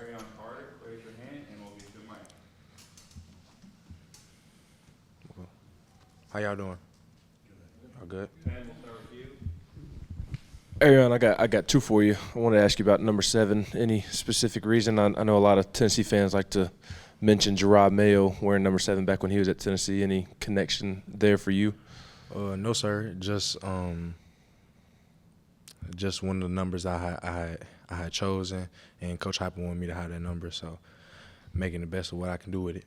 Arion Carter, raise your hand and we'll get you a mic. How y'all doing? All good? Ben, we'll start with you. Arion, I got two for you. I wanted to ask you about number 7. Any specific reason? I know a lot of Tennessee fans like to mention Gerard Mayo wearing number 7 back when he was at Tennessee. Any connection there for you? No, sir. Just one of the numbers I had chosen, and Coach Hyper wanted me to have that number, so making the best of what I can do with it.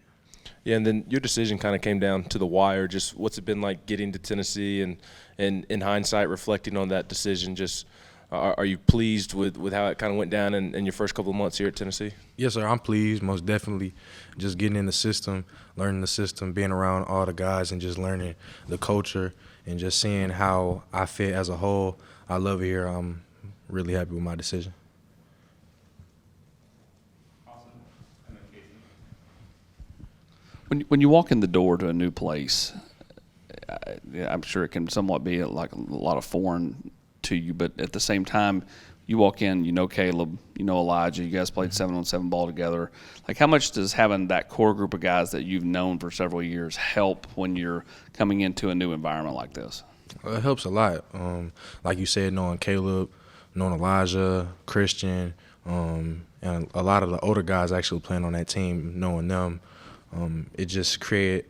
Yeah, and then your decision kind of came down to the wire. Just what's it been like getting to Tennessee, and in hindsight, reflecting on that decision, just are you pleased with how it kind of went down in your first couple of months here at Tennessee? Yes, sir. I'm pleased, most definitely. Just getting in the system, learning the system, being around all the guys, and just learning the culture and just seeing how I fit as a whole. I love it here. I'm really happy with my decision. Awesome. And then Casey. When you walk in the door to a new place, I'm sure it can somewhat be like a lot of foreign to you, but at the same time, you walk in, you know Caleb, you know Elijah, you guys played 7-on-7 ball together. Like, how much does having that core group of guys that you've known for several years help when you're coming into a new environment like this? It helps a lot. Like you said, knowing Caleb, knowing Elijah, Christian, and a lot of the older guys actually playing on that team, knowing them, it just create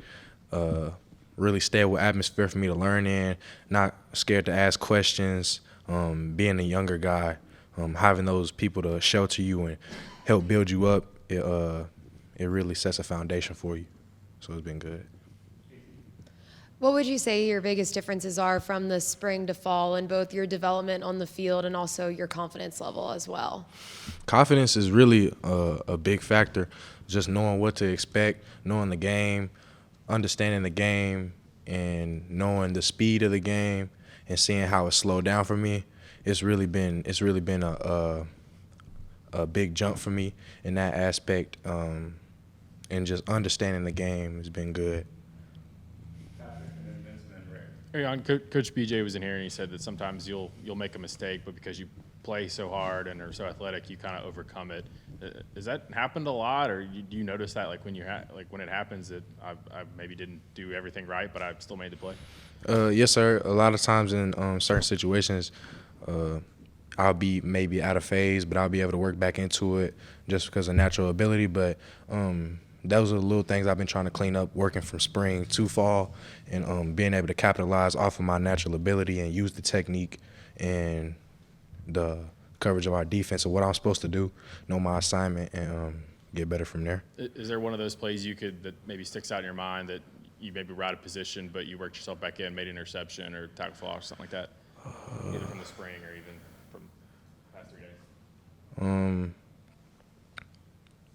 a really stable atmosphere for me to learn in, not scared to ask questions, being a younger guy, having those people to shelter you and help build you up, it really sets a foundation for you. So it's been good. What would you say your biggest differences are from the spring to fall in both your development on the field and also your confidence level as well? Confidence is really a big factor. Just knowing what to expect, knowing the game, understanding the game, and knowing the speed of the game, and seeing how it slowed down for me. It's really been a big jump for me in that aspect, and just understanding the game has been good. Arion, Coach BJ was in here and he said that sometimes you'll make a mistake, but because you play so hard and are so athletic, you kind of overcome it. Has that happened a lot, or do you notice that like when when it happens that I maybe didn't do everything right, but I still made the play? Yes, sir. A lot of times in certain situations, I'll be maybe out of phase, but I'll be able to work back into it just because of natural ability. But those are the little things I've been trying to clean up, working from spring to fall, and being able to capitalize off of my natural ability and use the technique and the coverage of our defense and what I'm supposed to do, know my assignment, and get better from there. Is there one of those plays that maybe sticks out in your mind that you maybe were out of position, but you worked yourself back in, made an interception or tackle for loss, something like that, either from the spring or even from the past 3 days?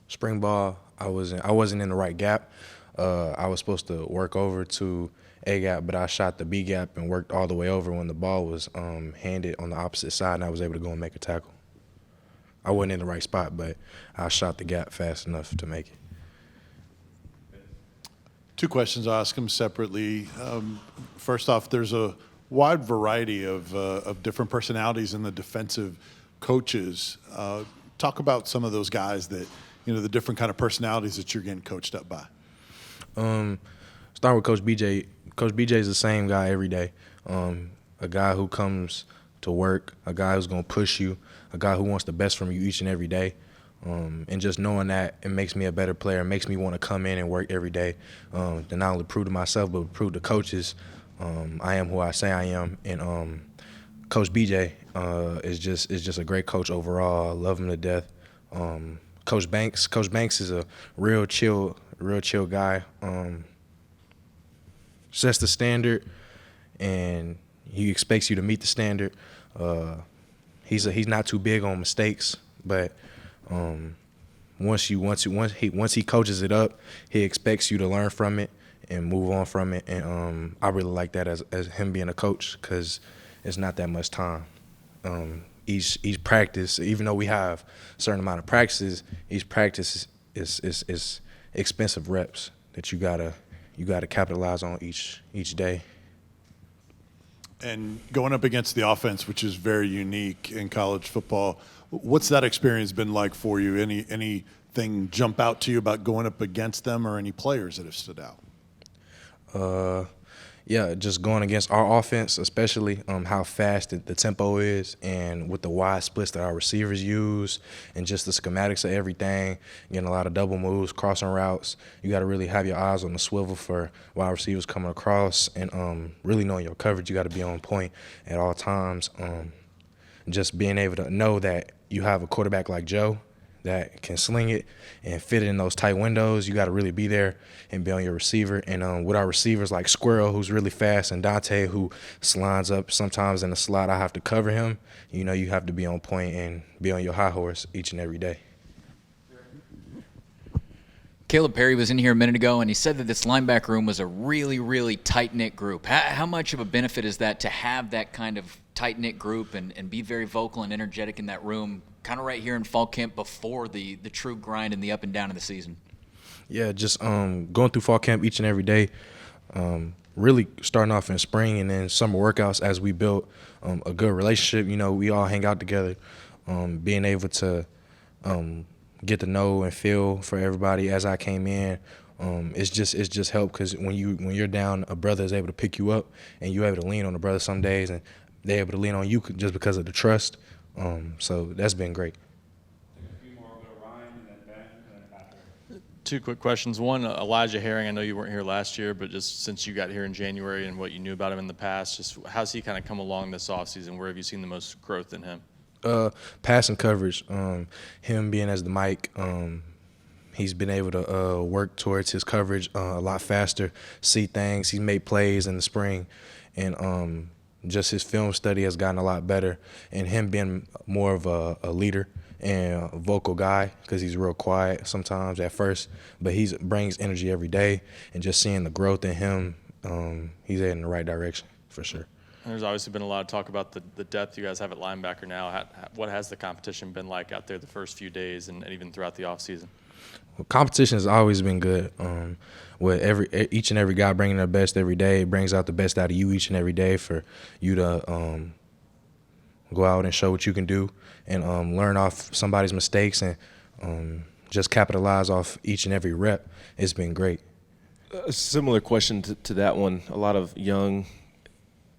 Spring ball, I wasn't in the right gap. I was supposed to work over to A gap, but I shot the B gap and worked all the way over when the ball was handed on the opposite side, and I was able to go and make a tackle. I wasn't in the right spot, but I shot the gap fast enough to make it. Two questions. I'll ask them separately. First off, there's a wide variety of different personalities in the defensive coaches. Talk about some of those guys that, the different kind of personalities that you're getting coached up by. Start with Coach BJ. Coach BJ is the same guy every day. A guy who comes to work, a guy who's going to push you, a guy who wants the best from you each and every day. And just knowing that, it makes me a better player. It makes me want to come in and work every day to not only prove to myself but prove to coaches I am who I say I am. And Coach BJ is just a great coach overall. I love him to death. Coach Banks is a real chill guy. Sets the standard, and he expects you to meet the standard. He's not too big on mistakes, but once he coaches it up, he expects you to learn from it and move on from it. And I really like that as him being a coach, because it's not that much time. Each practice, even though we have a certain amount of practices, each practice is expensive reps that you gotta capitalize on each day. And going up against the offense, which is very unique in college football, what's that experience been like for you? Anything jump out to you about going up against them, or any players that have stood out? Yeah, just going against our offense, especially how fast the tempo is, and with the wide splits that our receivers use, and just the schematics of everything, getting a lot of double moves, crossing routes. You got to really have your eyes on the swivel for wide receivers coming across, and really knowing your coverage. You got to be on point at all times. Just being able to know that you have a quarterback like Joe that can sling it and fit it in those tight windows. You got to really be there and be on your receiver. And with our receivers like Squirrel, who's really fast, and Dante, who slides up sometimes in the slot, I have to cover him. You know, you have to be on point and be on your high horse each and every day. Caleb Perry was in here a minute ago, and he said that this linebacker room was a really, really tight-knit group. How much of a benefit is that to have that kind of tight-knit group and be very vocal and energetic in that room, kind of right here in fall camp before the true grind and the up and down of the season? Yeah, just going through fall camp each and every day, really starting off in spring and then summer workouts as we built a good relationship. You know, we all hang out together, being able to get to know and feel for everybody as I came in. It's just helped, because when you're down, a brother is able to pick you up, and you're able to lean on the brother some days, and they're able to lean on you just because of the trust. So that's been great. A few more, we'll go Ryan, and then Ben, and then Patrick. Two quick questions. One, Elijah Herring, I know you weren't here last year, but just since you got here in January and what you knew about him in the past, just how's he kind of come along this offseason? Where have you seen the most growth in him? Passing coverage, him being as the Mike, he's been able to work towards his coverage a lot faster, see things. He's made plays in the spring, and just his film study has gotten a lot better. And him being more of a leader and a vocal guy, because he's real quiet sometimes at first, but he brings energy every day. And just seeing the growth in him, he's heading in the right direction for sure. There's obviously been a lot of talk about the depth you guys have at linebacker now. What has the competition been like out there the first few days and even throughout the offseason? Well, competition has always been good. With each and every guy bringing their best every day, it brings out the best out of you each and every day for you to go out and show what you can do, and learn off somebody's mistakes, and just capitalize off each and every rep. It's been great. A similar question to that one. A lot of young,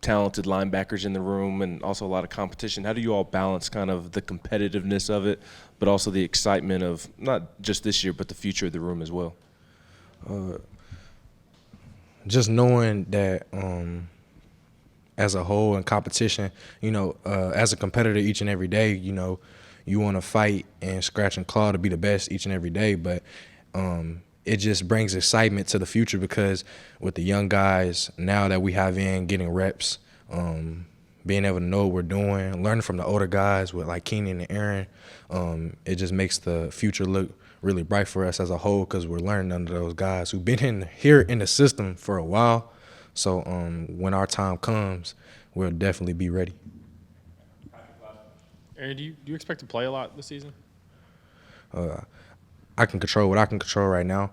talented linebackers in the room, and also a lot of competition. How do you all balance kind of the competitiveness of it, but also the excitement of not just this year, but the future of the room as well? Just knowing that as a whole in competition, you know, as a competitor each and every day, you know, you want to fight and scratch and claw to be the best each and every day, but it just brings excitement to the future, because with the young guys now that we have in getting reps, being able to know what we're doing, learning from the older guys with like Keenan and Aaron, it just makes the future look really bright for us as a whole, because we're learning under those guys who've been here in the system for a while. So when our time comes, we'll definitely be ready. Aaron, do you expect to play a lot this season? I can control what I can control right now.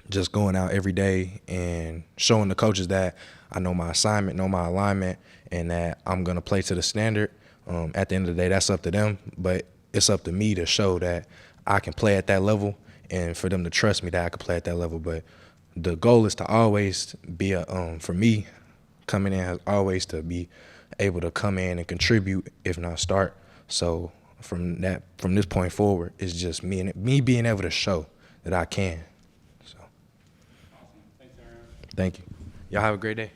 Just going out every day and showing the coaches that I know my assignment, know my alignment, and that I'm going to play to the standard. At the end of the day, that's up to them, but it's up to me to show that I can play at that level, and for them to trust me that I can play at that level. But the goal is to always be for me, coming in has always to be able to come in and contribute, if not start. So from this point forward, it's just me being able to show that I can. So, Awesome. Thanks, Aaron. thank you. Y'all have a great day.